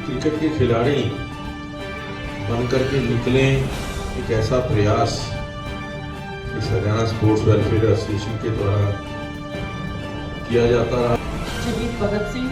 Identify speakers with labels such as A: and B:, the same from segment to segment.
A: Cricket के खिलाड़ी बनकर के निकले, एक ऐसा प्रयास इस हरियाणा स्पोर्ट्स वेलफेयर एसोसिएशन के द्वारा किया जाता रहा।
B: शहीद भगत सिंह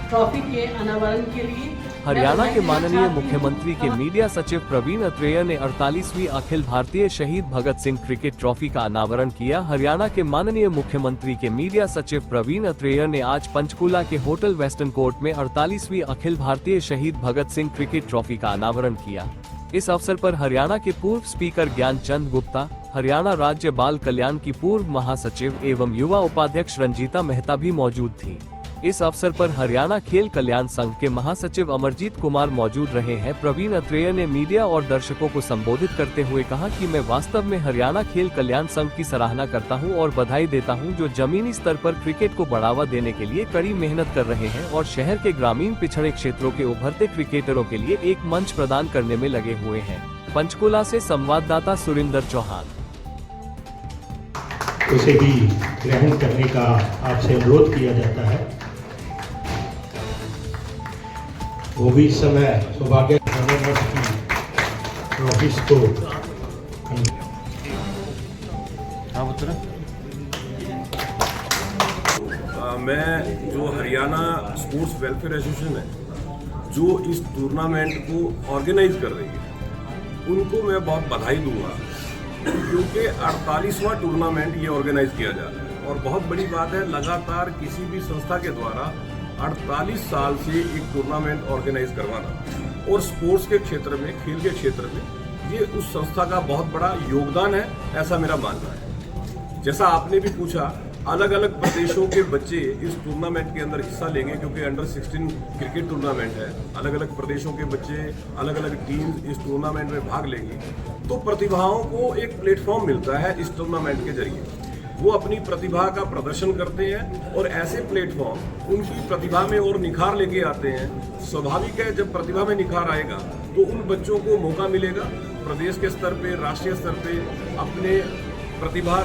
B: ट्रॉफी के अनावरण के लिए
C: हरियाणा के माननीय मुख्यमंत्री के मीडिया सचिव प्रवीण अत्रेय ने 48वीं अखिल भारतीय शहीद भगत सिंह क्रिकेट ट्रॉफी का अनावरण किया। हरियाणा के माननीय मुख्यमंत्री के मीडिया सचिव प्रवीण अत्रेय ने आज पंचकूला के होटल वेस्टर्न कोर्ट में 48वीं अखिल भारतीय शहीद भगत सिंह क्रिकेट ट्रॉफी का अनावरण किया। इस अवसर पर हरियाणा के पूर्व स्पीकर ज्ञानचंद गुप्ता, हरियाणा राज्य बाल कल्याण की पूर्व महासचिव एवं युवा उपाध्यक्ष रंजीता मेहता भी मौजूद थी। इस अवसर पर हरियाणा खेल कल्याण संघ के महासचिव अमरजीत कुमार मौजूद रहे हैं। प्रवीण अत्रेय ने मीडिया और दर्शकों को संबोधित करते हुए कहा कि मैं वास्तव में हरियाणा खेल कल्याण संघ की सराहना करता हूं और बधाई देता हूं, जो जमीनी स्तर पर क्रिकेट को बढ़ावा देने के लिए कड़ी मेहनत कर रहे हैं और शहर के ग्रामीण पिछड़े क्षेत्रों के उभरते क्रिकेटरों के लिए एक मंच प्रदान करने में लगे हुए हैं। पंचकुला से संवाददाता सुरिंदर चौहान।
D: उसे भी ग्रहण करने का आपसे अनुरोध किया जाता है। वो भी इस समय सौभाग्य ट्रॉफीज को
E: मैं जो हरियाणा स्पोर्ट्स वेलफेयर एसोसिएशन है, जो इस टूर्नामेंट को ऑर्गेनाइज कर रही है, उनको मैं बहुत बधाई दूंगा, क्योंकि 48वां टूर्नामेंट ये ऑर्गेनाइज किया जा रहा है। और बहुत बड़ी बात है, लगातार किसी भी संस्था के द्वारा 48 साल से एक टूर्नामेंट ऑर्गेनाइज करवाना, और स्पोर्ट्स के क्षेत्र में, खेल के क्षेत्र में ये उस संस्था का बहुत बड़ा योगदान है, ऐसा मेरा मानना है। जैसा आपने भी पूछा, अलग अलग प्रदेशों के बच्चे इस टूर्नामेंट के अंदर हिस्सा लेंगे, क्योंकि अंडर 16 क्रिकेट टूर्नामेंट है। अलग अलग प्रदेशों के बच्चे, अलग अलग टीम्स इस टूर्नामेंट में भाग लेंगी, तो प्रतिभाओं को एक प्लेटफॉर्म मिलता है इस टूर्नामेंट के जरिए। वो अपनी प्रतिभा का प्रदर्शन करते हैं और ऐसे प्लेटफॉर्म उनकी प्रतिभा में और निखार लेके आते हैं। स्वाभाविक है, जब प्रतिभा में निखार आएगा तो उन बच्चों को मौका मिलेगा प्रदेश के स्तर पे, राष्ट्रीय स्तर पे अपने प्रतिभा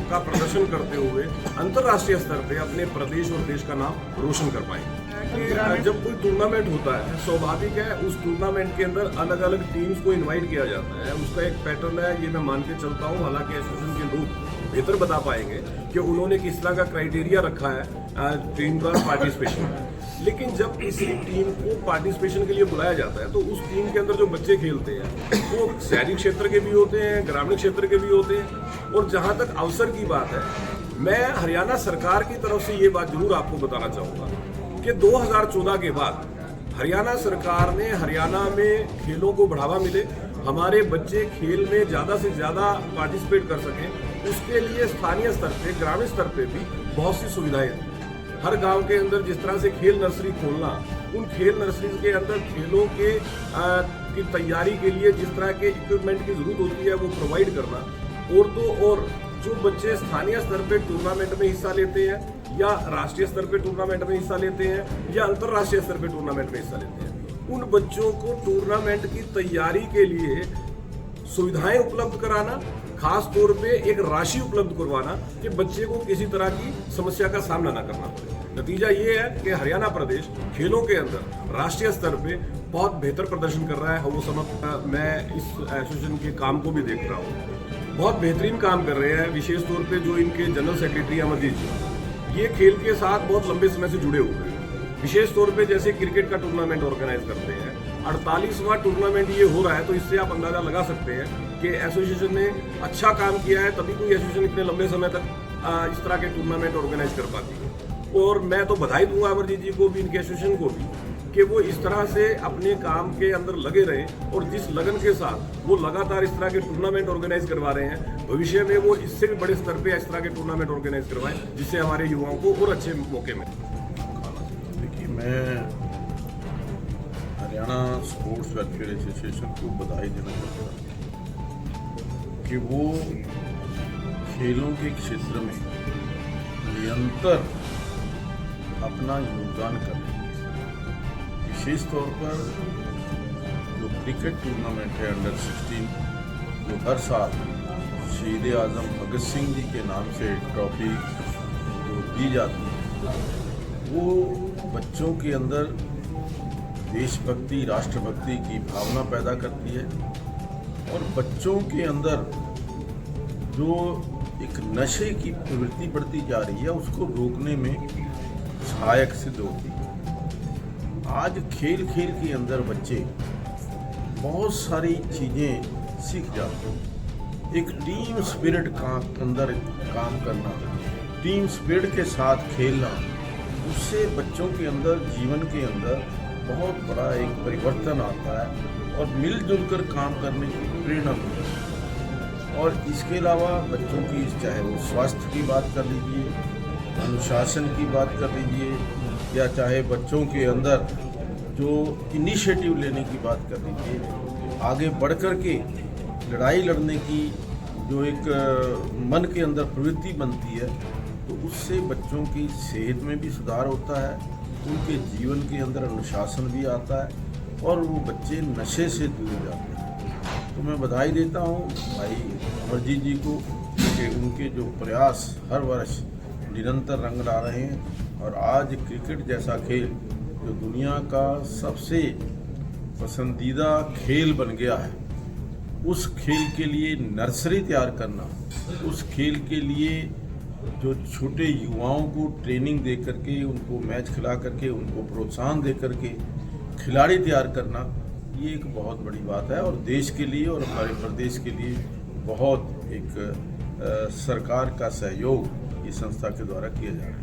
E: का प्रदर्शन करते हुए अंतर्राष्ट्रीय स्तर पे अपने प्रदेश और देश का नाम रोशन कर पाएंगे। जब कोई टूर्नामेंट होता है, स्वाभाविक है उस टूर्नामेंट के अंदर अलग अलग टीम्स को इनवाइट किया जाता है। उसका एक पैटर्न है, ये मैं मान के चलता हूँ। हालांकि एसोसिएशन के लोग बेहतर बता पाएंगे कि उन्होंने किस तरह का क्राइटेरिया रखा है टीम का पार्टिसिपेशन। लेकिन जब किसी टीम को पार्टिसिपेशन के लिए बुलाया जाता है, तो उस टीम के अंदर जो बच्चे खेलते हैं वो शहरी क्षेत्र के भी होते हैं, ग्रामीण क्षेत्र के भी होते हैं। और जहां तक अवसर की बात है, मैं हरियाणा सरकार की तरफ से ये बात जरूर आपको बताना चाहूँगा कि 2014 के बाद हरियाणा सरकार ने हरियाणा में खेलों को बढ़ावा मिले, हमारे बच्चे खेल में ज़्यादा से ज़्यादा पार्टिसिपेट कर सकें, उसके लिए स्थानीय स्तर पे, ग्रामीण स्तर पे भी बहुत सी सुविधाएं दी। हर गांव के अंदर जिस तरह से खेल नर्सरी खोलना, उन खेल नर्सरीज के अंदर खेलों के की तैयारी के लिए जिस तरह के इक्विपमेंट की जरूरत होती है वो प्रोवाइड करना। और तो और जो बच्चे स्थानीय स्तर पे टूर्नामेंट में हिस्सा लेते हैं या राष्ट्रीय स्तर पे टूर्नामेंट में हिस्सा लेते हैं या अंतर्राष्ट्रीय स्तर पे टूर्नामेंट में हिस्सा लेते हैं, उन बच्चों को टूर्नामेंट की तैयारी के लिए सुविधाएं उपलब्ध कराना, खास तौर पे एक राशि उपलब्ध करवाना कि बच्चे को किसी तरह की समस्या का सामना न करना पड़े। नतीजा ये है कि हरियाणा प्रदेश खेलों के अंदर राष्ट्रीय स्तर पे बहुत बेहतर प्रदर्शन कर रहा है। वो समझ मैं इस एसोसिएशन के काम को भी देख रहा हूँ, बहुत बेहतरीन काम कर रहे हैं। विशेष तौर पे जो इनके जनरल सेक्रेटरी अमरजीत जी, ये खेल के साथ बहुत लंबे समय से जुड़े हुए हैं। विशेष तौर पे जैसे क्रिकेट का टूर्नामेंट ऑर्गेनाइज करते हैं, 48वां टूर्नामेंट ये हो रहा है, तो इससे आप अंदाजा लगा सकते हैं कि एसोसिएशन ने अच्छा काम किया है, तभी कोई एसोसिएशन इतने लंबे समय तक इस तरह के टूर्नामेंट ऑर्गेनाइज कर पाती है। और मैं तो बधाई दूंगा अमरजीत जी को भी, इनके एसोसिएशन को भी, कि वो इस तरह से अपने काम के अंदर लगे रहें और जिस लगन के साथ वो लगातार इस तरह के टूर्नामेंट ऑर्गेनाइज करवा रहे हैं, भविष्य में वो इससे भी बड़े स्तर पे इस तरह के टूर्नामेंट ऑर्गेनाइज करवाएं, जिससे हमारे युवाओं को और अच्छे मौके मिले।
A: देखिए, मैं हरियाणा स्पोर्ट्स वेलफेयर एसोसिएशन को बधाई देना चाहता हूँ कि वो खेलों के क्षेत्र में निरंतर अपना योगदान कर रहे हैं। विशेष तौर पर जो क्रिकेट टूर्नामेंट है अंडर 16, जो हर साल शहीद आज़म भगत सिंह जी के नाम से ट्रॉफी जो दी जाती है, वो बच्चों के अंदर देशभक्ति, राष्ट्रभक्ति की भावना पैदा करती है और बच्चों के अंदर जो एक नशे की प्रवृत्ति बढ़ती जा रही है उसको रोकने में सहायक सिद्ध होती है। आज खेल खेल के अंदर बच्चे बहुत सारी चीज़ें सीख जाते हैं। एक टीम स्पिरिट का अंदर काम करना, टीम स्पिरिट के साथ खेलना, उससे बच्चों के अंदर, जीवन के अंदर बहुत बड़ा एक परिवर्तन आता है और मिलजुल कर काम करने की प्रेरणा मिलती है। और इसके अलावा बच्चों की, चाहे वो स्वास्थ्य की बात कर लीजिए, अनुशासन की बात कर लीजिए, या चाहे बच्चों के अंदर जो इनिशिएटिव लेने की बात कर लीजिए, आगे बढ़ कर के लड़ाई लड़ने की जो एक मन के अंदर प्रवृत्ति बनती है, तो उससे बच्चों की सेहत में भी सुधार होता है, उनके जीवन के अंदर अनुशासन भी आता है और वो बच्चे नशे से दूर जाते हैं। तो मैं बधाई देता हूँ भाई अमरजीत जी को कि उनके जो प्रयास हर वर्ष निरंतर रंग ला रहे हैं और आज क्रिकेट जैसा खेल जो दुनिया का सबसे पसंदीदा खेल बन गया है, उस खेल के लिए नर्सरी तैयार करना, उस खेल के लिए जो छोटे युवाओं को ट्रेनिंग दे करके, उनको मैच खिला करके, उनको प्रोत्साहन दे करके खिलाड़ी तैयार करना, ये एक बहुत बड़ी बात है और देश के लिए और हमारे प्रदेश के लिए बहुत एक सरकार का सहयोग इस संस्था के द्वारा किया जा रहा है।